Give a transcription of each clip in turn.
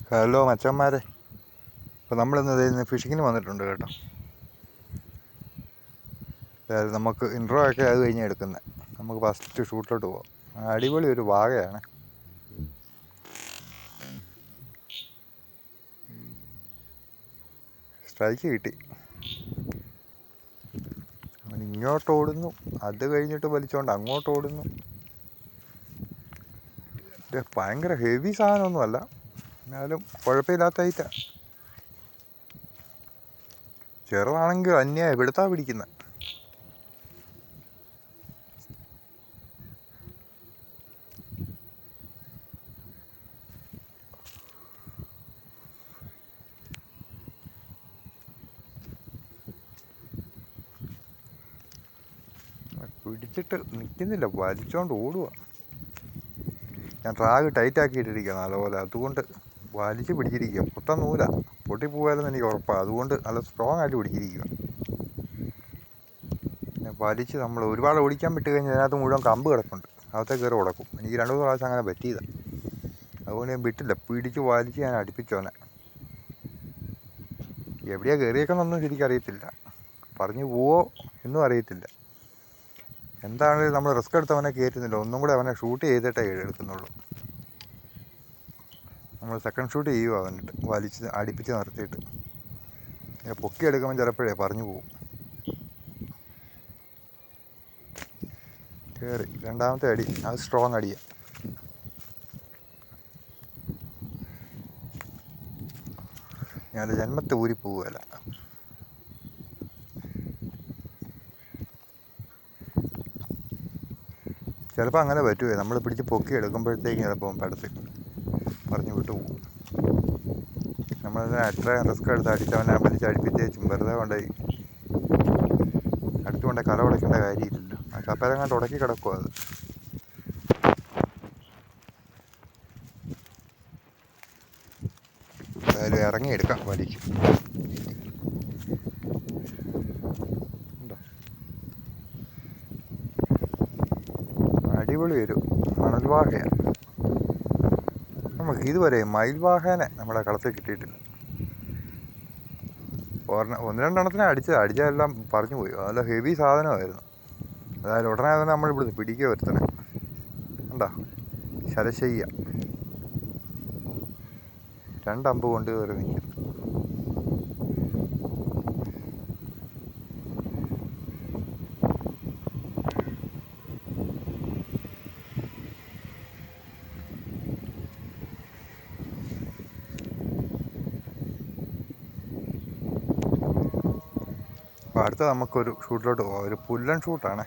Hello മച്ചന്മാരെ, ഇപ്പോൾ നമ്മളിന്ന് ഫിഷിങ്ങിന് വന്നിട്ടുണ്ട് കേട്ടോ. അതായത് നമുക്ക് ഇൻട്രോ ഒക്കെ അത് കഴിഞ്ഞ് എടുക്കുന്നത്. നമുക്ക് ഫസ്റ്റ് ഷൂട്ടിലോട്ട് പോകാം. അടിപൊളി ഒരു വാകയാണ്. സ്ട്രൈക്ക് കിട്ടി. അവൻ ഇങ്ങോട്ട് ഓടുന്നു, അത് കഴിഞ്ഞിട്ട് വലിച്ചോണ്ട് അങ്ങോട്ട് ഓടുന്നു. ഭയങ്കര ഹെവി സാധനമൊന്നുമല്ല, എന്നാലും കുഴപ്പമില്ലാത്ത ഐറ്റാ. ചെറുതാണെങ്കിൽ അന്യായം എടുത്താ പിടിക്കുന്നത്. പിടിച്ചിട്ട് നിൽക്കുന്നില്ല, വലിച്ചോണ്ട് ഓടുക. ഞാൻ ട്രാഗ് ടൈറ്റാക്കിയിട്ടിരിക്കുക നല്ലപോലെ, അതുകൊണ്ട് വലിച്ച് പിടിച്ചിരിക്കുക. പൊട്ടൊന്നുമില്ല, പൊട്ടിപ്പോയാലെന്ന് എനിക്ക് ഉറപ്പാണ്. അതുകൊണ്ട് നല്ല സ്ട്രോങ് ആയിട്ട് പിടിച്ചിരിക്കുക. പിന്നെ വലിച്ച് നമ്മൾ ഒരുപാട് ഓടിക്കാൻ വിട്ട് കഴിഞ്ഞാൽ അതിനകത്ത് മുഴുവൻ കമ്പ് കിടപ്പുണ്ട്, അകത്തെ കയറി ഉടക്കും. എനിക്ക് 2-3 പ്രാവശ്യം അങ്ങനെ പറ്റിയതാണ്. അതുകൊണ്ട് ഞാൻ വിട്ടില്ല, പിടിച്ച് വലിച്ച് ഞാൻ അടുപ്പിച്ചോനെ. എവിടെയാണ് കയറിയേക്കുന്നൊന്നും ശരിക്കറിയത്തില്ല, പറഞ്ഞു പോവോ എന്നും അറിയത്തില്ല. എന്താണെങ്കിലും നമ്മൾ റിസ്ക് എടുത്തവനെ കയറ്റുന്നില്ല, ഒന്നും കൂടെ അവനെ ഷൂട്ട് ചെയ്തിട്ടേ എടുക്കുന്നുള്ളൂ. നമ്മൾ സെക്കൻഡ് ഷൂട്ട് ചെയ്യുക വന്നിട്ട് വലിച്ച് അടുപ്പിച്ച് നിർത്തിയിട്ട്. പൊക്കി എടുക്കുമ്പോൾ ചിലപ്പോഴേ പറഞ്ഞു പോകും. കയറി രണ്ടാമത്തെ അടി, അത് സ്ട്രോങ് അടിയാണ്. ഞാൻ ജന്മത്തെ ഊരി പോവുകയല്ല. ചിലപ്പോൾ അങ്ങനെ പറ്റുമേ, നമ്മൾ പിടിച്ച് പൊക്കി എടുക്കുമ്പോഴത്തേക്കും ചിലപ്പോൾ പടത്ത് പറഞ്ഞു വിട്ടു പോകും. നമ്മളതിനെ അത്രയും റിസ്ക് എടുത്ത് അടിച്ചവനെ വലിച്ച് അടുപ്പിച്ചേച്ചും വെറുതെ കൊണ്ടുപോയി അടുത്ത് കൊണ്ടുപോയി കല ഉടയ്ക്കേണ്ട കാര്യമില്ലല്ലോ. ആ കപ്പേരം കണ്ട് ഉടക്കി കിടക്കുമോ അത്. എന്തായാലും ഇറങ്ങിയെടുക്കാം വലിക്കും. അടിപൊളി ഒരു മണൽവാഹയാണ്. നമുക്ക് ഇതുവരെ മയിൽവാഹനെ നമ്മുടെ കളത്തിൽ കിട്ടിയിട്ടില്ല. 1-2 എണ്ണത്തിനെ അടിച്ചതെല്ലാം പറഞ്ഞു പോയി. നല്ല ഹെവി സാധനമായിരുന്നു. അതായത് ഉടനെ തന്നെ നമ്മൾ ഇവിടുന്ന് പിടിക്കുക വരുത്തണേ. കണ്ടോ, ശരശയ്യ 2 അമ്പ് കൊണ്ട് കയറി നിൽക്കുന്നു. അപ്പോൾ അടുത്ത നമുക്കൊരു ഷൂട്ടിലോട്ട് പോകാം. ഒരു പുല്ലൻ ഷൂട്ടാണ്.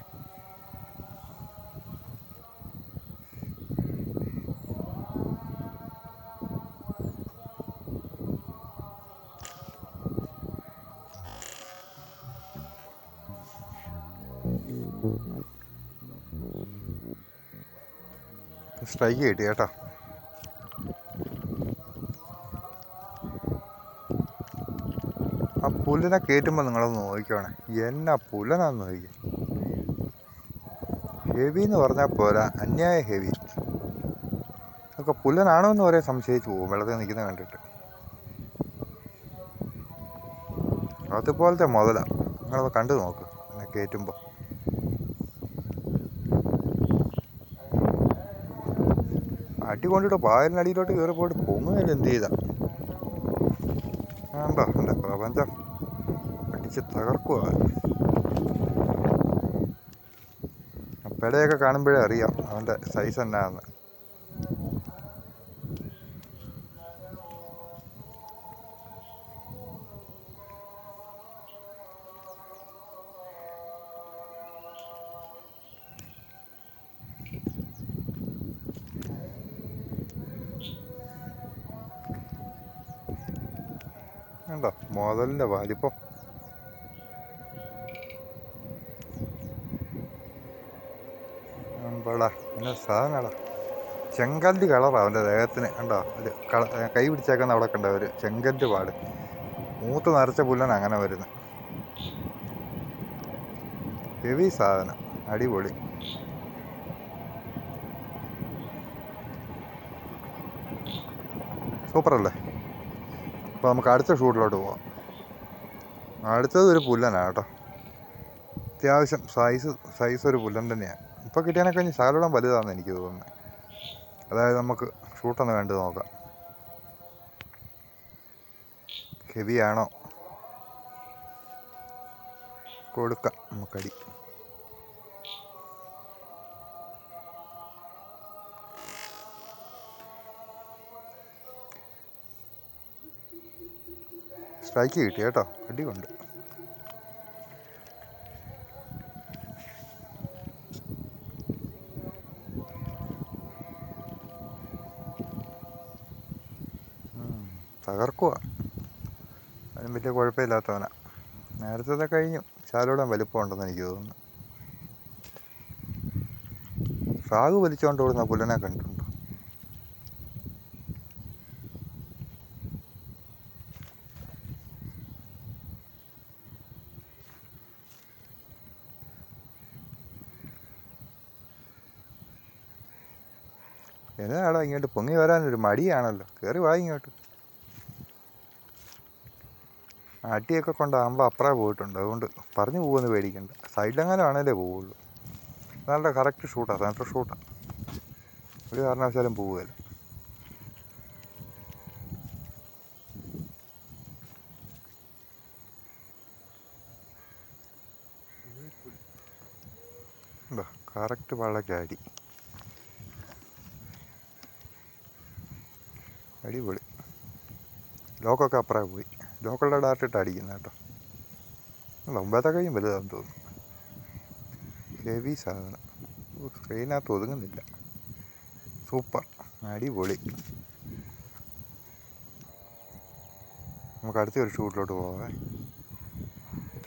സ്ട്രൈക്ക് കിട്ടി കേട്ടോ. ആ പുല്ലിനെ കയറ്റുമ്പോൾ നിങ്ങളൊന്ന് നോക്കിക്കോണേ, എന്നാ പുല്ലനാന്ന് നോക്കി. ഹെവി എന്ന് പറഞ്ഞാൽ പോരാ, അന്യായ ഹെവി. ഒക്കെ പുല്ലനാണോ എന്ന് വരെ സംശയിച്ചു പോകും വെള്ളത്തിൽ നിൽക്കുന്നത് കണ്ടിട്ട്. അതുപോലത്തെ മുതലാണ്, നിങ്ങളത് കണ്ടു നോക്ക് എന്നെ കയറ്റുമ്പോൾ. അടി കൊണ്ടിട്ട് പായലിനടിയിലോട്ട് കയറി പോയിട്ട് പൊങ്ങുകയല്ല എന്ത് ചെയ്താ. വേണ്ട, എൻ്റെ പ്രപഞ്ചം അടിച്ച് തകർക്കുക. പെടയൊക്കെ കാണുമ്പോഴേ അറിയാം അവൻ്റെ സൈസ് എന്നാന്ന്. കണ്ടോ മുതലിൻ്റെ വലിപ്പം. അമ്പടാ, പിന്നെ സാധനടാ, ചെങ്കല്ല് കളറാണ് അവൻ്റെ ദേഹത്തിന്. കണ്ടോ, ഒരു കൈ പിടിച്ചേക്കുന്ന അവിടെ കണ്ട ഒരു ചെങ്കല്ല് പാട്. മൂത്ത് നിറച്ച പുല്ലൻ അങ്ങനെ വരുന്നത്. ഹെവി സാധനം, അടിപൊളി. സൂപ്പറല്ലേ? അപ്പോൾ നമുക്ക് അടുത്ത ഷൂട്ടിലോട്ട് പോവാം. അടുത്തത് ഒരു പുല്ലനാണ് കേട്ടോ. അത്യാവശ്യം സൈസ് ഒരു പുല്ലൻ തന്നെയാണ്. ഇപ്പോൾ കിട്ടിയതിനൊക്കെ കഴിഞ്ഞ് ശകലം വലുതാണെന്ന് എനിക്ക് തോന്നുന്നത്. അതായത് നമുക്ക് ഷൂട്ടൊന്ന് കണ്ടു നോക്കാം. ഹെവിയാണോ? കൊടുക്കാം നമുക്കടി. സ്ട്രൈക്ക് കിട്ടി കേട്ടോ, അടിയുണ്ട്. തകർക്കുക. അതിന് വലിയ കുഴപ്പമില്ലാത്തവനാ. നേരത്തെ കഴിഞ്ഞു. ശാലോടെ വലിപ്പമുണ്ടെന്ന് എനിക്ക് തോന്നുന്നു. ഷാഗ് വലിച്ചുകൊണ്ട് ഓടുന്ന പുല്ലനെ കണ്ടിട്ടുണ്ടോ? എന്നാടാ ഇങ്ങോട്ട് പൊങ്ങി വരാനൊരു മടിയാണല്ലോ. കയറി വാ ഇങ്ങോട്ട്. അടിയൊക്കെ കൊണ്ടാകുമ്പോൾ അപ്പുറേ പോയിട്ടുണ്ട്. അതുകൊണ്ട് പറഞ്ഞു പോകുമെന്ന് പേടിക്കണ്ട. സൈഡിലെങ്ങനെ ആണേലേ പോവുള്ളൂ. നല്ല കറക്റ്റ് ഷൂട്ടാണ്, സെൻറ്റർ ഷൂട്ടാണ്. ഒരു കാരണവശാലും പോവുകയില്ല. ഉണ്ടോ? കറക്റ്റ് വള്ളക്കാടി. അടിപൊളി. ലോക്കൊക്കെ അപ്പുറേ പോയി. ലോക്കളുടെ ഡയറക്റ്റ് അടിക്കുന്നത് കേട്ടോ. മുമ്പത്തെ കഴിയും വലുതാണെന്ന് തോന്നുന്നു. ഹെവി സാധനം. സ്ക്രീനകത്ത് ഒതുങ്ങുന്നില്ല. സൂപ്പർ, അടിപൊളി. നമുക്ക് അടുത്തൊരു ഷൂട്ടിലോട്ട് പോകാം.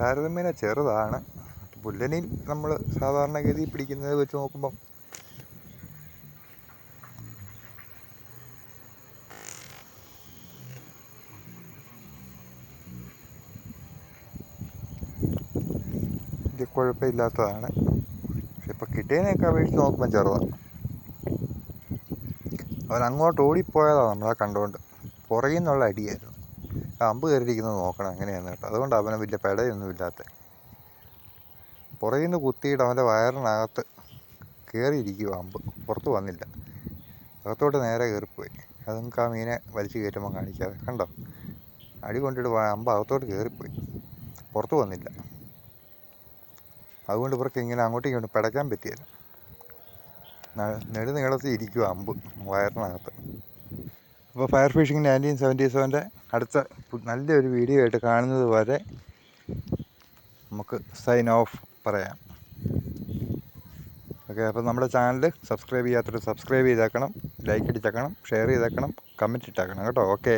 താരതമ്യേന ചെറുതാണ്. പുല്ലനിൽ നമ്മൾ സാധാരണഗതി പിടിക്കുന്നത് വെച്ച് നോക്കുമ്പം ഇത് കുഴപ്പമില്ലാത്തതാണ്. പക്ഷെ ഇപ്പോൾ കിട്ടിയതിനൊക്കെ അപേക്ഷിച്ച് നോക്കുമ്പോൾ ചെറുതാണ്. അവൻ അങ്ങോട്ട് ഓടിപ്പോയതാണ് നമ്മളെ കണ്ടുകൊണ്ട്. പുറകിൽ നിന്നുള്ള അടിയായിരുന്നു. അമ്പ് കയറിയിരിക്കുന്നത് നോക്കണം എങ്ങനെയാണെന്ന് കേട്ടോ. അതുകൊണ്ട് അവനെ വലിയ പെടയൊന്നും ഇല്ലാത്ത. പുറകിൽ നിന്ന് കുത്തിയിട്ട് അവൻ്റെ വയറിനകത്ത് കയറിയിരിക്കുക അമ്പ്. പുറത്ത് വന്നില്ല, അകത്തോട്ട് നേരെ കയറിപ്പോയി. അത് നമുക്ക് ആ മീനെ വലിച്ചു കയറ്റുമ്പോൾ കാണിക്കാതെ കണ്ടോ. അടി കൊണ്ടിട്ട് അമ്പ് അകത്തോട്ട് കയറിപ്പോയി, പുറത്ത് വന്നില്ല. അതുകൊണ്ട് ഇവർക്ക് ഇങ്ങനെ അങ്ങോട്ടും ഇങ്ങോട്ടും പിടയ്ക്കാൻ പറ്റിയല്ല. നെടുനീളത്തിൽ ഇരിക്കുക അമ്പ് വയറിനകത്ത്. അപ്പോൾ ഫയർ ഫിഷിംഗ് 1977 അടുത്ത നല്ലൊരു വീഡിയോ ആയിട്ട് കാണുന്നത് വരെ നമുക്ക് സൈൻ ഓഫ് പറയാം. ഓക്കെ. അപ്പോൾ നമ്മുടെ ചാനൽ സബ്സ്ക്രൈബ് ചെയ്യാത്തവർ സബ്സ്ക്രൈബ് ചെയ്തേക്കണം, ലൈക്ക് അടിച്ചേക്കണം, ഷെയർ ചെയ്തേക്കണം, കമൻറ്റ് ഇട്ടേക്കണം കേട്ടോ. ഓക്കെ.